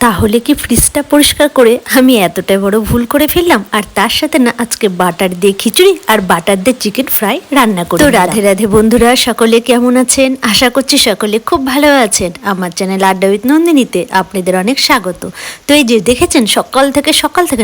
তাহলে কি ফ্রিজটা পরিষ্কার করে আমি এতটা বড় ভুল করে ফেললাম? আর তার সাথে না আজকে বাটার দিয়ে খিচুড়ি আর বাটার দিয়ে চিকেন ফ্রাই রান্না করি। তো রাধে রাধে বন্ধুরা, সকলে কেমন আছেন? আশা করছি সকলে খুব ভালো আছেন। আমার চ্যানেল আড্ডা উইথ নন্দিনীতে আপনাদের অনেক স্বাগত। তো এই যে দেখেছেন সকাল থেকে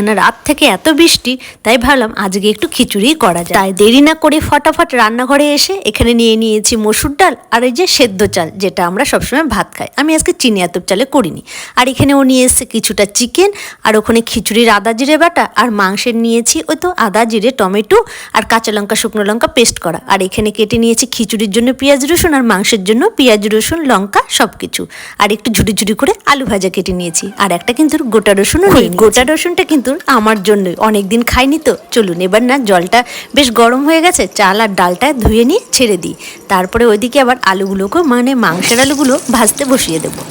না রাত থেকে এত বৃষ্টি, তাই ভাবলাম আজকে একটু খিচুড়ি করা যায়। তাই দেরি না করে ফটাফট রান্নাঘরে এসে এখানে নিয়ে নিয়েছি মসুর ডাল আর এই যে সেদ্ধ চাল, যেটা আমরা সবসময় ভাত খাই। আমি আজকে চিনি আতপ চালে করিনি। আর এখানে নিয়ে এসেছে কিছুটা চিকেন, আর ওখানে খিচুড়ির আদা জিরে বাটা, আর মাংসের নিয়েছি ওই তো আদা জিরে টমেটো আর কাঁচা লঙ্কা শুকনো লঙ্কা পেস্ট করা। আর এখানে কেটে নিয়েছি খিচুড়ির জন্য পেঁয়াজ রসুন, আর মাংসের জন্য পেঁয়াজ রসুন লঙ্কা সব কিছু। আর একটু ঝুটি ঝুটি করে আলু ভাজা কেটে নিয়েছি। আর একটা কিন্তু গোটা রসুনও নেই। গোটা রসুনটা কিন্তু আমার জন্যই, অনেকদিন খাইনি তো। চলুন এবার না জলটা বেশ গরম হয়ে গেছে, চাল আর ডালটা ধুয়ে নিয়ে ছেড়ে দিই। তারপরে ওইদিকে আবার আলুগুলোকে মানে মাংসের আলুগুলো ভাজতে বসিয়ে দেবো।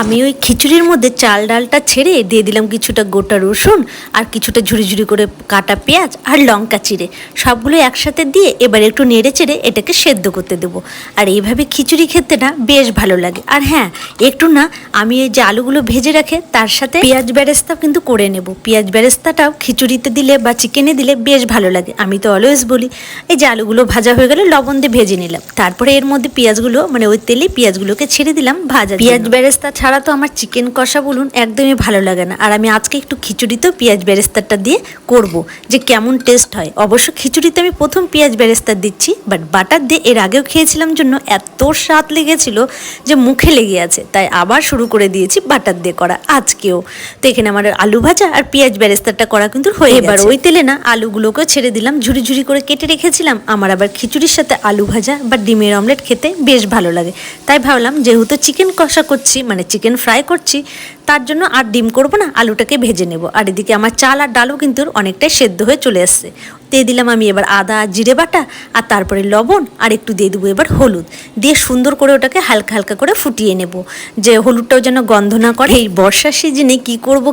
আমি ওই খিচুড়ির মধ্যে চাল ডালটা ছেড়ে দিয়ে দিলাম কিছুটা গোটা রসুন, আর কিছুটা ঝুড়ি ঝুড়ি করে কাটা পেঁয়াজ আর লঙ্কা চিড়ে, সবগুলো একসাথে দিয়ে এবার একটু নেড়ে চেড়ে এটাকে সেদ্ধ করতে দেবো। আর এইভাবে খিচুড়ি খেতে না বেশ ভালো লাগে। আর হ্যাঁ, একটু না আমি এই যে আলুগুলো ভেজে রাখে তার সাথে পেঁয়াজ বেরেস্তাও কিন্তু করে নেব। পেঁয়াজ বেরেস্তাটাও খিচুড়িতে দিলে বা চিকেনে দিলে বেশ ভালো লাগে। আমি তো অলওয়েজ বলি, এই যে আলুগুলো ভাজা হয়ে গেলে লবণ দিয়ে ভেজে নিলাম, তারপরে এর মধ্যে পেঁয়াজগুলো মানে ওই তেলে পেঁয়াজগুলোকে ছেড়ে দিলাম ভাজা। পেঁয়াজ বেরেস্তা ছাড়া তো আমার চিকেন কষা বলুন একদমই ভালো লাগে না। আর আমি আজকে একটু খিচুড়িতেও পেঁয়াজ বেরেস্তাটা দিয়ে করব, যে কেমন টেস্ট হয়। অবশ্য খিচুড়িতে আমি প্রথম পেঁয়াজ বেরেস্তা দিচ্ছি, বাট বাটার দিয়ে এর আগেও খেয়েছিলাম জন্য এত স্বাদ লেগেছিল যে মুখে লেগে আছে, তাই আবার শুরু করে দিয়েছি বাটার দিয়ে করা আজকেও। তো এখানে আমার আলু ভাজা আর পেঁয়াজ বেরেস্তাটা করা কিন্তু হয়ে গেছে। এবার ওই তেলে না আলুগুলোকেও ছেড়ে দিলাম, ঝুড়ি ঝুড়ি করে কেটে রেখেছিলাম। আমার আবার খিচুড়ির সাথে আলু ভাজা বা ডিমের অমলেট খেতে বেশ ভালো লাগে, তাই ভাবলাম যেহেতু চিকেন কষা করছি মানে চিকেন ফ্রাই করছি, তার জন্য আর ডিম করবো না, আলুটাকে ভেজে নেব। আর এদিকে আমার চাল আর ডালও কিন্তু অনেকটাই সেদ্ধ হয়ে চলে আসছে। দিয়ে দিলাম আমি এবার আদা জিরে বাটা, আর তারপরে লবণ, আর একটু দিয়ে দেবো এবার হলুদ দিয়ে সুন্দর করে ওটাকে হালকা হালকা করে ফুটিয়ে নেব, যে হলুদটাও যেন গন্ধ না করে। এই বর্ষার সিজনে কি করব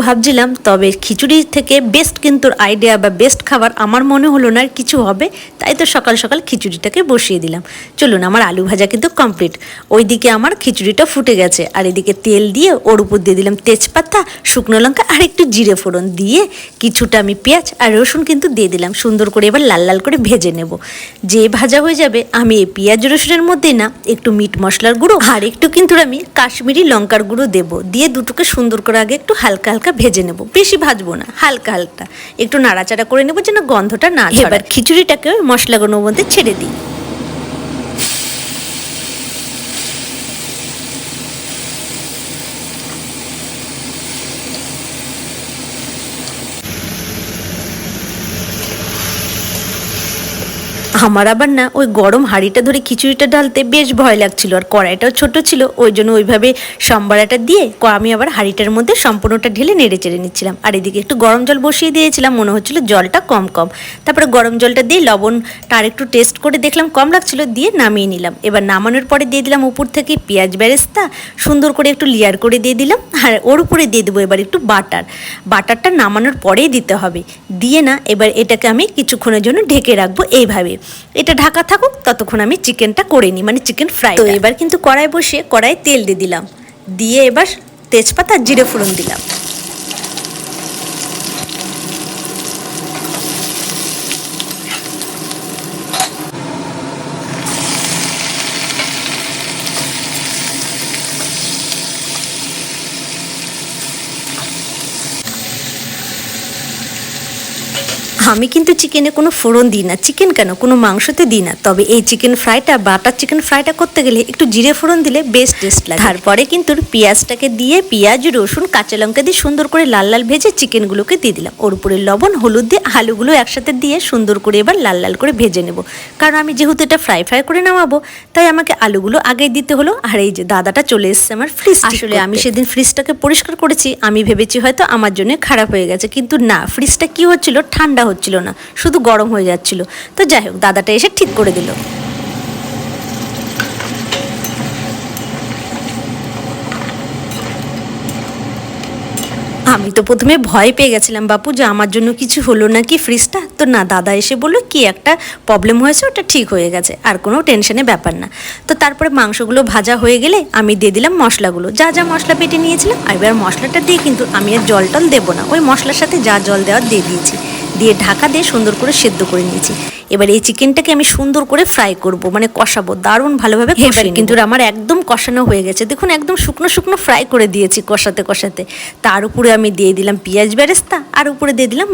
ভাবছিলাম, তবে খিচুড়ির থেকে বেস্ট কিন্তু আইডিয়া বা বেস্ট খাবার আমার মনে হলো না আর কিছু হবে, তাই তো সকাল সকাল খিচুড়িটাকে বসিয়ে দিলাম। চলুন, আমার আলু ভাজা কিন্তু কমপ্লিট। ওইদিকে আমার খিচুড়িটা ফুটে গেছে, আর এদিকে তেল দিয়ে ওর উপর দিয়ে দিলাম তেজপাতা, শুকনো লঙ্কা আর একটু জিরে ফোড়ন দিয়ে কিছুটা আমি পেঁয়াজ আর রসুন কিন্তু দিয়ে দিলাম। সুন্দর করে এবার লাল লাল করে ভেজে নেব। যে ভাজা হয়ে যাবে আমি এই পেঁয়াজ রসুনের মধ্যে না একটু মিট মশলার গুঁড়ো আর একটু কিন্তু আমি কাশ্মীরি লঙ্কার গুঁড়ো দেবো, দিয়ে দুটোকে সুন্দর করে আগে একটু হালকা হালকা ভেজে নেব। বেশি ভাজবো না, হালকা হালকা একটু নাড়াচাড়া করে নেবো যেন গন্ধটা না ছড়ায়। এবার খিচুড়িটাকে মশলাগুলোর মধ্যে ছেড়ে দিই। আমার আবার না ওই গরম হাঁড়িটা ধরে খিচুড়িটা ঢালতে বেশ ভয় লাগছিল, আর কড়াইটাও ছোট ছিল, ওই জন্য ওইভাবে সম্বারাটা দিয়ে আমি আবার হাঁড়িটার মধ্যে সম্পূর্ণটা ঢেলে নেড়ে চেড়ে নিচ্ছিলাম। আর এদিকে একটু গরম জল বসিয়ে দিয়েছিলাম, মনে হচ্ছিল জলটা কম কম। তারপরে গরম জলটা দিয়ে লবণটা আর একটু টেস্ট করে দেখলাম কম লাগছিল, দিয়ে নামিয়ে নিলাম। এবার নামানোর পরে দিয়ে দিলাম উপর থেকে পেঁয়াজ বেরেস্তা, সুন্দর করে একটু লেয়ার করে দিয়ে দিলাম। আর ওর উপরে দিয়ে দেবো এবার একটু বাটারটা নামানোর পরেই দিতে হবে। দিয়ে না এবার এটাকে আমি কিছুক্ষণের জন্য ঢেকে রাখবো। এইভাবে এটা ঢাকা থাকুক, ততক্ষণ আমি চিকেনটা করে নিই, মানে চিকেন ফ্রাই। তো এবার কিন্তু কড়াই বসিয়ে কড়াই তেল দিয়ে দিলাম, দিয়ে এবার তেজপাতা জিরে ফোড়ন দিলাম। আমি কিন্তু চিকেনে কোনো ফোড়ন দিই না, চিকেন কেন কোনো মাংসতে দিই না, তবে এই চিকেন ফ্রাইটা বাটার চিকেন ফ্রাইটা করতে গেলে একটু জিরে ফোড়ন দিলে বেশ টেস্ট লাগে। তারপরে কিন্তু পেঁয়াজটাকে দিয়ে পেঁয়াজ রসুন কাঁচা লঙ্কা দিয়ে সুন্দর করে লাল লাল ভেজে চিকেনগুলোকে দিয়ে দিলাম। ওর উপরে লবণ হলুদ দিয়ে আলুগুলো একসাথে দিয়ে সুন্দর করে এবার লাল লাল করে ভেজে নেব, কারণ আমি যেহেতু এটা ফ্রাই করে নামাবো, তাই আমাকে আলুগুলো আগেই দিতে হলো। আর এই যে দাদাটা চলে এসছে আমার ফ্রিজ। আসলে আমি সেদিন ফ্রিজটাকে পরিষ্কার করেছি, আমি ভেবেছি হয়তো আমার জন্য খারাপ হয়ে গেছে, কিন্তু না, ফ্রিজটা কি হচ্ছিল, ঠান্ডা হচ্ছিল না, শুধু গরম হয়ে যাচ্ছিল। তো যাই হোক, দাদাটা এসে ঠিক করে দিল। আমি তো প্রথমে ভয় পেয়ে গেছিলাম বাপু যে আমার জন্য কিছু হলো নাকি ফ্রিজটা, তো না, দাদা এসে বললো কি একটা প্রবলেম হয়েছে, ওটা ঠিক হয়ে গেছে, আর কোনো টেনশনের ব্যাপার না। তো তারপরে মাংসগুলো ভাজা হয়ে গেলে আমি দিয়ে দিলাম মশলাগুলো, যা যা মশলা বেটে নিয়েছিলাম। আর এবার মশলাটা দিয়ে কিন্তু আমি আর জল টল দেবো না, ওই মশলার সাথে যা জল দেওয়ার দিয়ে দিয়েছি, দিয়ে ঢাকা দিয়ে সুন্দর করে সেদ্ধ করে নিয়েছি। এবার এই চিকেনটাকে আমি সুন্দর করে ফ্রাই করব, মানে কষাবো দারুণ ভালোভাবে। এবার কিন্তু আমার একদম কষানো হয়ে গেছে, দেখুন একদম শুকনো শুকনো ফ্রাই করে দিয়েছি কষাতে কষাতে। তার উপরে আমি দিয়ে দিলাম পেঁয়াজ বেরেস্তা, আর উপরে দিয়ে দিলাম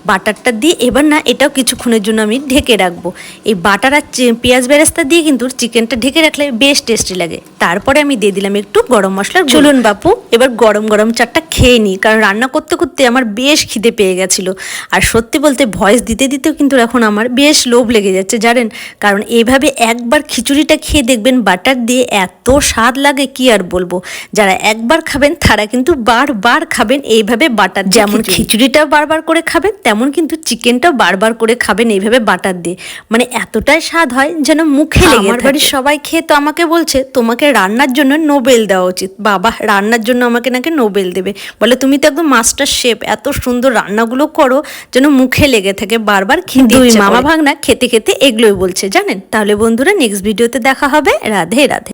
বাটারটা দিয়ে এবার না এটাও কিছুক্ষণের জন্য আমি ঢেকে রাখবো। এই বাটার আর পেঁয়াজ বেরেস্তা দিয়ে কিন্তু চিকেনটা ঢেকে রাখলে বেশ টেস্টি লাগে। তারপরে আমি দিয়ে দিলাম একটু গরম মশলা। চলুন বাপু এবার গরম গরম চাটটা খেয়ে নিই, কারণ রান্না করতে করতে আমার বেশ খিদে পেয়ে গেছিলো। আর সত্যি বলতে ভয়েস দিতে দিতেও কিন্তু এখন আমার বেশ লোভ লেগে যাচ্ছে জানেন, কারণ এইভাবে একবার খিচুড়িটা খেয়ে দেখবেন বাটার দিয়ে, এত স্বাদ লাগে কি আর বলবো। যারা একবার খাবেন তারা কিন্তু বারবার খাবেন এইভাবে বাটার, যেমন খিচুড়িটাও বারবার করে খাবেন তেমন কিন্তু চিকেনটাও বারবার করে খাবেন এইভাবে বাটার দিয়ে, মানে এতটাই স্বাদ হয় যেন মুখে লেগে। আমার বাড়ির সবাই খেয়ে তো আমাকে বলছে তোমাকে রান্নার জন্য নোবেল দেওয়া উচিত। বাবা রান্নার জন্য আমাকে নাকি নোবেল দেবে, বলে তুমি তো একদম মাস্টার শেফ, এত সুন্দর রান্নাগুলো করো যেন মুখে লেগে থাকে, বারবার খেতে। দুই মামা ভাগনা খেতে খেতে এগুলোই বলছে জানেন। তাহলে বন্ধুরা নেক্সট ভিডিওতে দেখা হবে। রাধে রাধে।